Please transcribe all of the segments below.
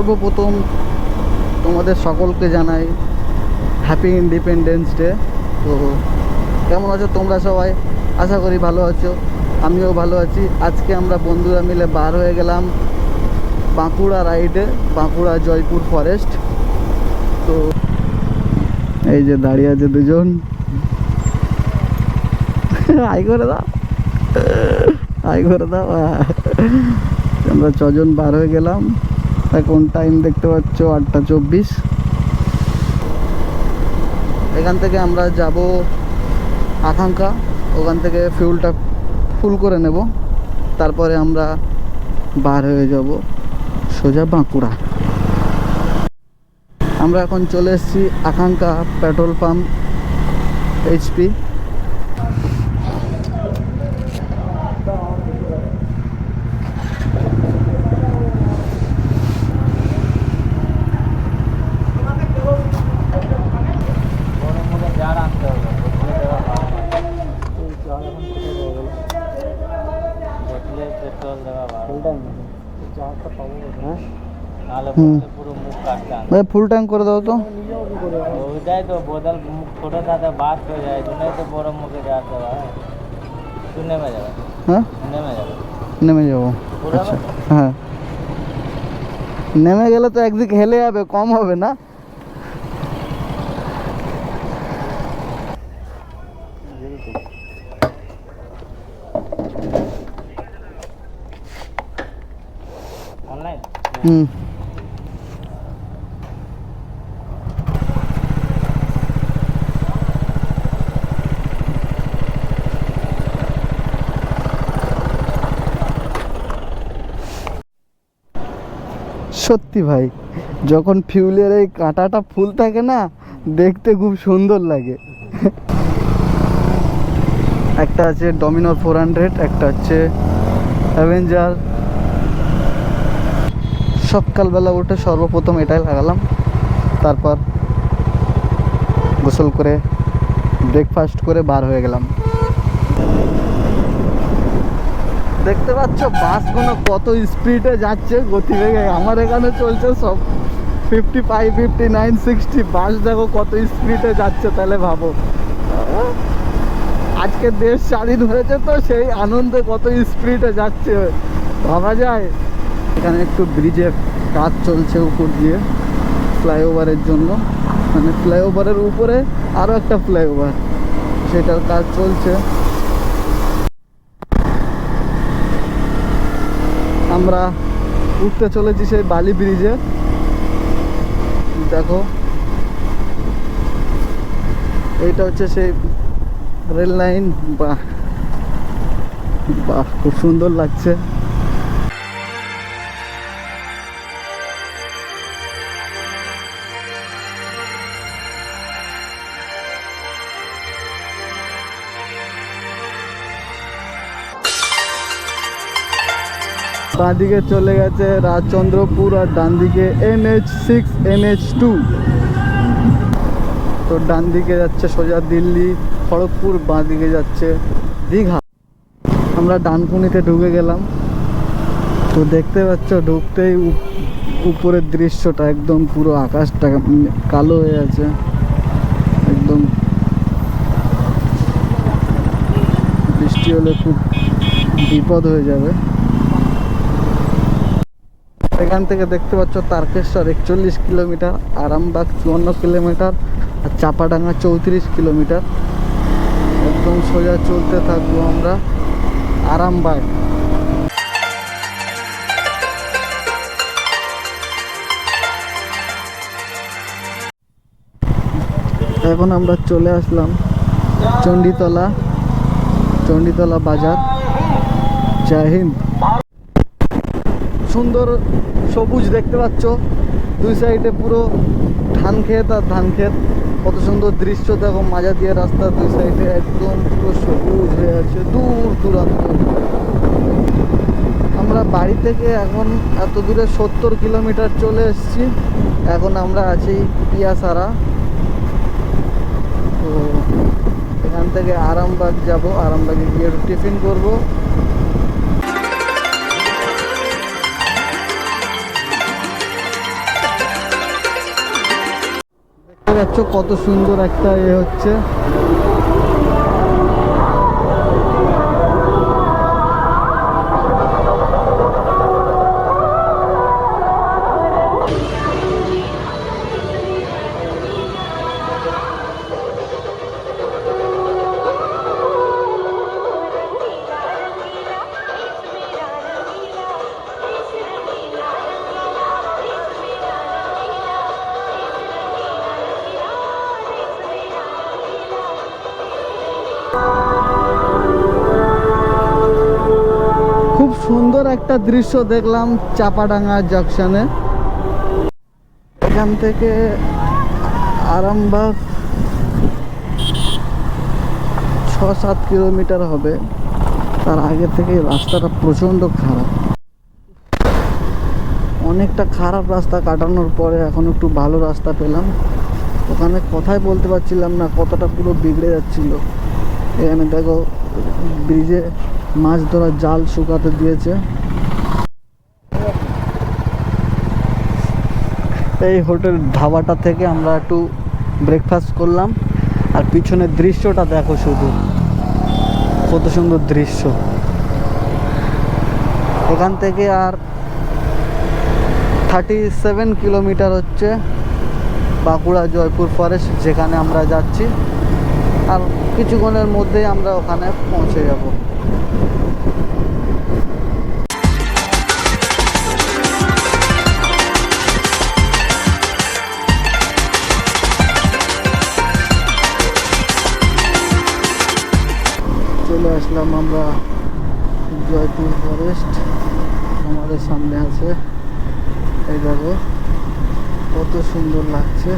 সর্বপ্রথম তোমাদের সকলকে জানাই হ্যাপি ইন্ডিপেন্ডেন্স ডে। তো কেমন আছো তোমরা সবাই? আশা করি ভালো আছো, আমিও ভালো আছি। আজকে আমরা বন্ধুরা মিলে বার হয়ে গেলাম বাঁকুড়া রাইডে, বাঁকুড়া জয়পুর ফরেস্ট। তো এই যে দাঁড়িয়ে আছে দুজন, আই করে দাও, আই করে দাও। আমরা ছজন বার হয়ে গেলাম। এখন টাইম দেখতে পাচ্ছ 8টা 24। এখান থেকে আমরা যাব আকাঙ্ক্ষা, ওখান থেকে ফিউলটা ফুল করে নেব, তারপরে আমরা বার হয়ে যাব সোজা বাঁকুড়া। আমরা এখন চলে এসেছি আকাঙ্ক্ষা petrol pump HP. Full tank করে দাও তো। ওইটাই তো বোতল মুখ ছোটো থাকে বাস্ট হয়ে যায়, জন্যই তো বড় মুখে যাওয়া দেওয়া হয়। তুই নেমে যাবে? হ্যাঁ নেমে যাবে, নেমে যাবো। আচ্ছা হ্যাঁ, নেমে গেলে তো একদিকে হেলে যাবে, কম হবে না? অনলাইন হুম, সত্যি ভাই, যখন ফিউলের এই কাঁটাটা ফুল থাকে না, দেখতে খুব সুন্দর লাগে। একটা আছে ডমিনার 400, একটা হচ্ছে অ্যাভেঞ্জার। সকালবেলা উঠে সর্বপ্রথম এটাই লাগালাম, তারপর গোসল করে ব্রেকফাস্ট করে বার হয়ে গেলাম। দেখতে পাচ্ছ বাসগুলো কত স্পিডে যাচ্ছে, গতিবেগে। আমার এখানে চলছে সব 55, 59, 60। বাস দেখো কত স্পিডে যাচ্ছে, তাহলে ভাবো আজকে দেশ স্বাধীন হয়েছে, তো সেই আনন্দে কত স্পিডে যাচ্ছে ভাবা যায়। এখানে একটু ব্রিজের কাজ চলছে উপর দিয়ে, ফ্লাইওভারের জন্য। মানে ফ্লাইওভারের উপরে আরও একটা ফ্লাইওভার, সেটার কাজ চলছে। আমরা উঠতে চলেছি সেই বালি ব্রিজে। দেখো এইটা হচ্ছে সেই রেল লাইন। বাহ বাহ, খুব সুন্দর লাগছে। বাঁ দিকে চলে গেছে রাজচন্দ্রপুর, আর ডান দিকে NH6 NH2। তো ডান দিকে যাচ্ছে সোজা দিল্লি খড়গপুর, বাঁ দিকে যাচ্ছে দীঘা। আমরা ডানকুনিতে ঢুকে গেলাম। তো দেখতে পাচ্ছ ঢুকতেই উপরের দৃশ্যটা, একদম পুরো আকাশটা কালো হয়ে আছে একদম। বৃষ্টি হলে খুব বিপদ হয়ে যাবে। এখান থেকে দেখতে পাচ্ছ তারকেশ্বর 41 কিলোমিটার, আরামবাগ 54 কিলোমিটার, আর চাপাডাঙ্গা 34 কিলোমিটার। একদম সোজা চলতে থাকবো আমরা আরামবাগ। এখন আমরা চলে আসলাম চণ্ডীতলা বাজার। জয় হিন্দ। সুন্দর সবুজ দেখতে পাচ্ছ, দুই সাইডে পুরো ধান ক্ষেত আর ধান ক্ষেত। কত সুন্দর দৃশ্য দেখো, মাজা দিয়ে রাস্তা, দুই সাইডে একদম পুরো সবুজ হয়ে আছে দূর দূরান্ত। আমরা বাড়ি থেকে এখন এত দূরে 70 কিলোমিটার চলে এসেছি। এখন আমরা আছি পিয়াসারা। তো এখান থেকে আরামবাগ যাব, আরামবাগে গিয়ে টিফিন করব। দেখছো কত সুন্দর একটা হচ্ছে। খুব সুন্দর একটা দৃশ্য দেখলাম চাপাডাঙ্গা জংশনে। এখান থেকে আরামবাগ 6-7 কিলোমিটার হবে। তার আগে থেকে রাস্তাটা প্রচণ্ড খারাপ, অনেকটা খারাপ রাস্তা কাটানোর পরে এখন একটু ভালো রাস্তা পেলাম। ওখানে কথাই বলতে পারছিলাম না, কতটা পুরো বিগড়ে যাচ্ছিল। এখানে দেখো ব্রিজে মাছ ধরার জাল শুকাতে দিয়েছে। এই হোটেল ধাবাটা থেকে আমরা একটু ব্রেকফাস্ট করলাম। আর পিছনের দৃশ্যটা দেখো, শুধু কত সুন্দর দৃশ্য। এখান থেকে আর 37 কিলোমিটার হচ্ছে বাঁকুড়া জয়পুর ফরেস্ট, যেখানে আমরা যাচ্ছি। আর কিছুক্ষণের মধ্যেই আমরা ওখানে পৌঁছে যাব। চলে আসলাম আমরা জয়পুর ফরেস্ট। আমাদের সামনে আছে, এই দেখো কত সুন্দর লাগছে।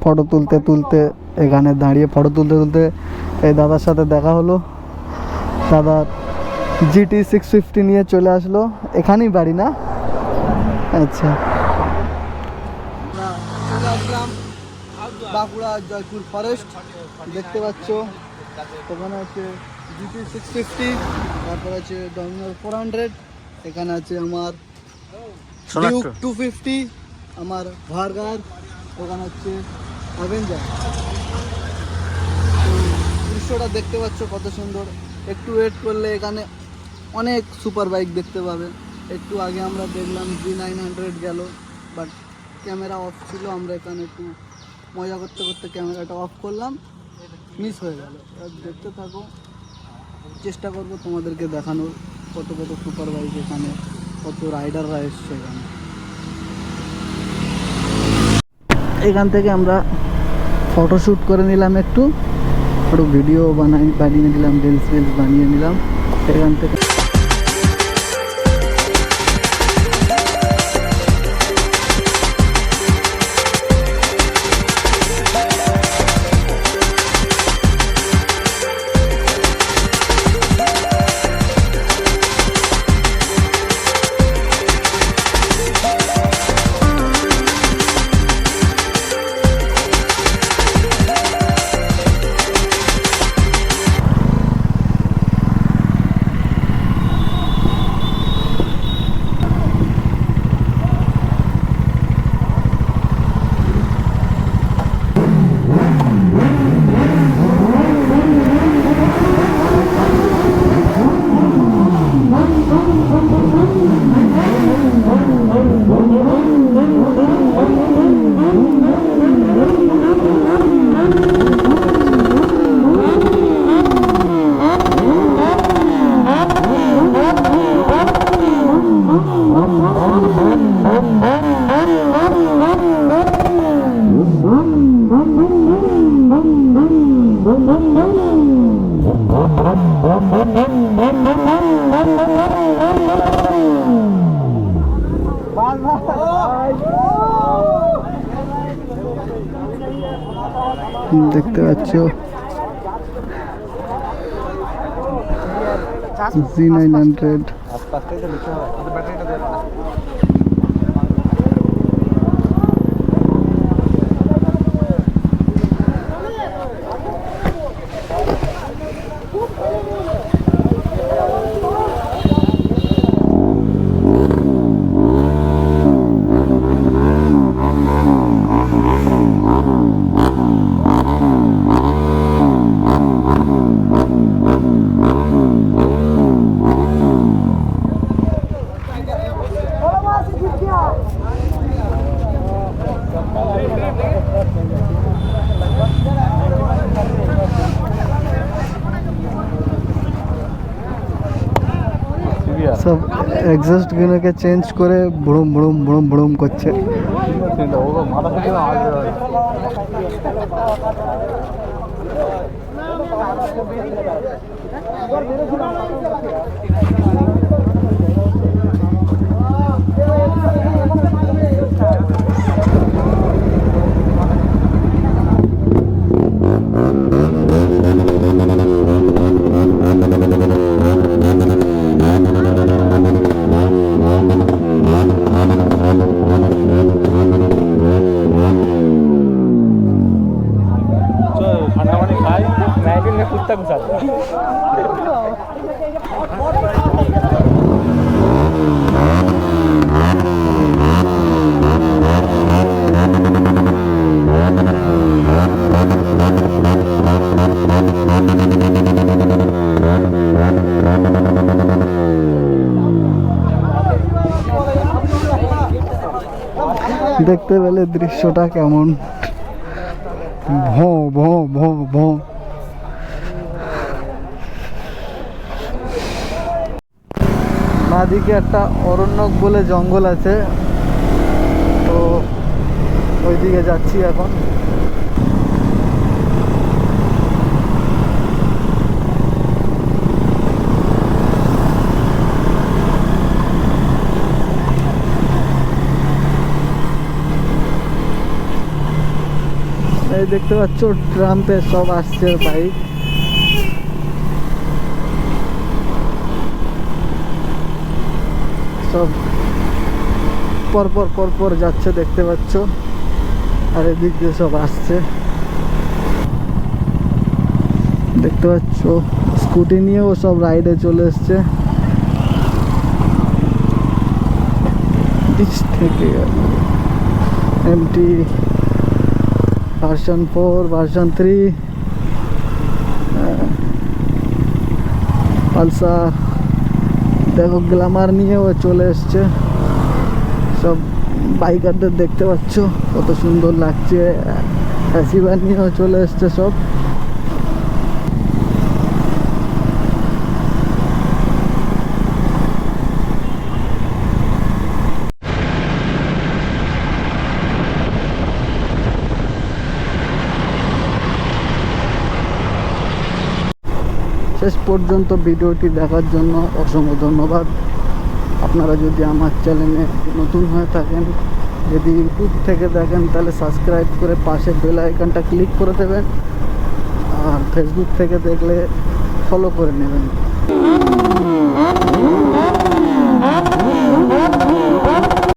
ফটো তুলতে তুলতে এখানে দাঁড়িয়ে ফটো তুলতে তুলতে এই দাদার সাথে দেখা হলো। দাদা GT 650 নিয়ে চলে আসলো। এখানেই বাড়ি না? আচ্ছা, চলে আসলাম বাঁকুড়া জয়পুর ফরেস্ট। দেখতে পাচ্ছ ওখানে আছে GT 650, তারপর আছে ডমিনার 400, এখানে আছে আমার ডিউক 250, আমার ভার্গার, ওখানে হচ্ছে অ্যাভেঞ্জার। দৃশ্যটা দেখতে পাচ্ছ কত সুন্দর। একটু ওয়েট করলে এখানে অনেক সুপার বাইক দেখতে পাবে। একটু আগে আমরা দেখলাম G900 গেল, বাট ক্যামেরা অফ ছিল। আমরা এখানে একটু মজা করতে করতে ক্যামেরাটা অফ করলাম, মিস হয়ে গেল। দেখতে থাকো, চেষ্টা করব তোমাদেরকে দেখানোর কত কত সুপার বাইক এখানে, কত রাইডাররা এসছে এখানে। এখান থেকে আমরা ফটোশ্যুট করে নিলাম, একটু ভিডিও বানিয়ে নিলাম, রিলস বানিয়ে নিলাম এখান থেকে। দেখতে পাচ্ছ G900 সব এক্সস্ট গুলোকে চেঞ্জ করে বুড়ুম বুড়ুম বুড়ুম বুড়ুম করছে। ঠান্ডা পানি খাই নাইটিল में कुत्ता घुसा दिया দেখতে পেলে দৃশ্যটা কেমন, ভোঁ ভোঁ ভোঁ ভোঁ। বাঁদিকে একটা অরণ্যক বলে জঙ্গল আছে, তো ওইদিকে যাচ্ছি এখন। এই দেখতে পাচ্ছ ট্রাম্পে সব আসছে বাইক। সব পরপর পরপর যাচ্ছে দেখতে পাচ্ছ, আর এদিক দিয়ে সব আসছে দেখতে পাচ্ছ। স্কুটি নিয়েও সব রাইডে চলে এসছে নিচ থেকে। এমটি ভার্সন 4 ভার্সন 3 পালসার, দেখো গ্ল্যামার নিয়েও চলে এসছে। সব বাইকারদের দেখতে পাচ্ছ কত সুন্দর লাগছে। অ্যাসিভার নিয়েও চলে এসছে সব। শেষ পর্যন্ত ভিডিওটি দেখার জন্য অসংখ্য ধন্যবাদ। আপনারা যদি আমার চ্যানেলে নতুন হয়ে থাকেন, যদি ইউটিউব থেকে দেখেন, তাহলে সাবস্ক্রাইব করে পাশে বেল আইকনটা ক্লিক করে দেবেন, আর ফেসবুক থেকে দেখলে ফলো করে নেবেন।